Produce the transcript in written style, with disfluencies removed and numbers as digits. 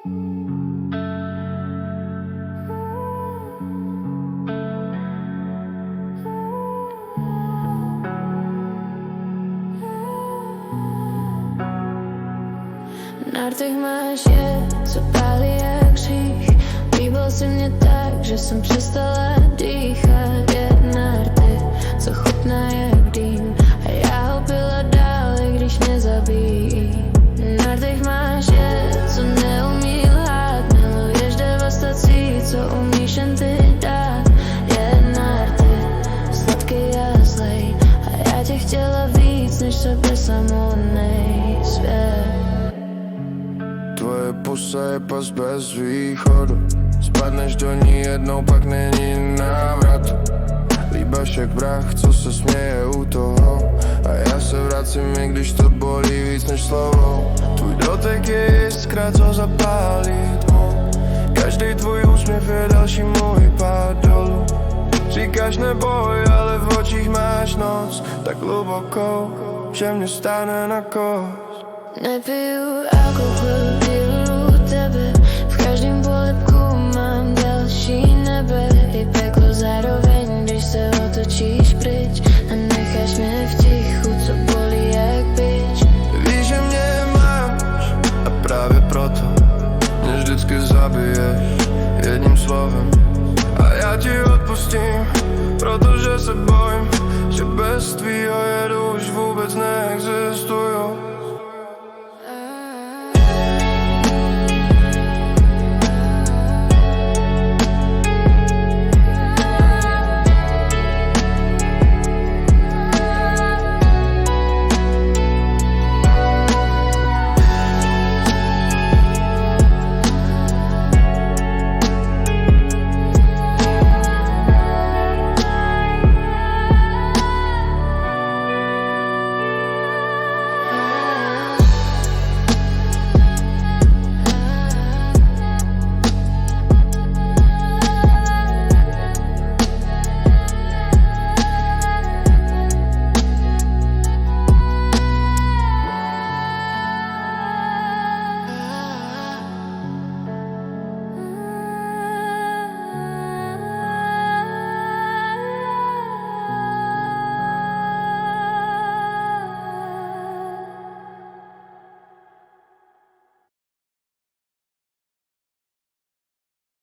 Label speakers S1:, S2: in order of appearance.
S1: Na rtech máš co pálí jak hřích. Líbil si mě tak, že jsem přestala dýchat. Na rtech, co chutná jak dým. A já ho pila dál, i když mě zabíjí. Na rtech máš co neumí lhát. Miluješ devastací, co umíš jen ty dát. Na rtech, sladký a zlej. A já tě chtěla víc, než sebe samotnej svět.
S2: Tvoje pusa je pas bez východu. Spadneš do ní jednou, pak není návratu. Líbáš jak vrah, co se směje u toho. A já se vracím, i když to bolí víc než slovo. Tvůj dotek je jiskra, co zapálí tmu. Každý tvůj úsměv je další můj pád dolů. Říkáš neboj, ale v očích máš noc tak hlubokou, že mě stáne na kost.
S1: Nepiju alkohol, piju tebe. V každém polibku mám další nebe. I peklo zároveň, když se otočíš pryč a necháš mě v tichu, co bolí jak bič.
S2: Víš, že mě máš a právě proto mě vždycky zabiješ jedním slovem. A já ti odpustím, protože se bojím, že bez tvýho jedu už vůbec neexistuju.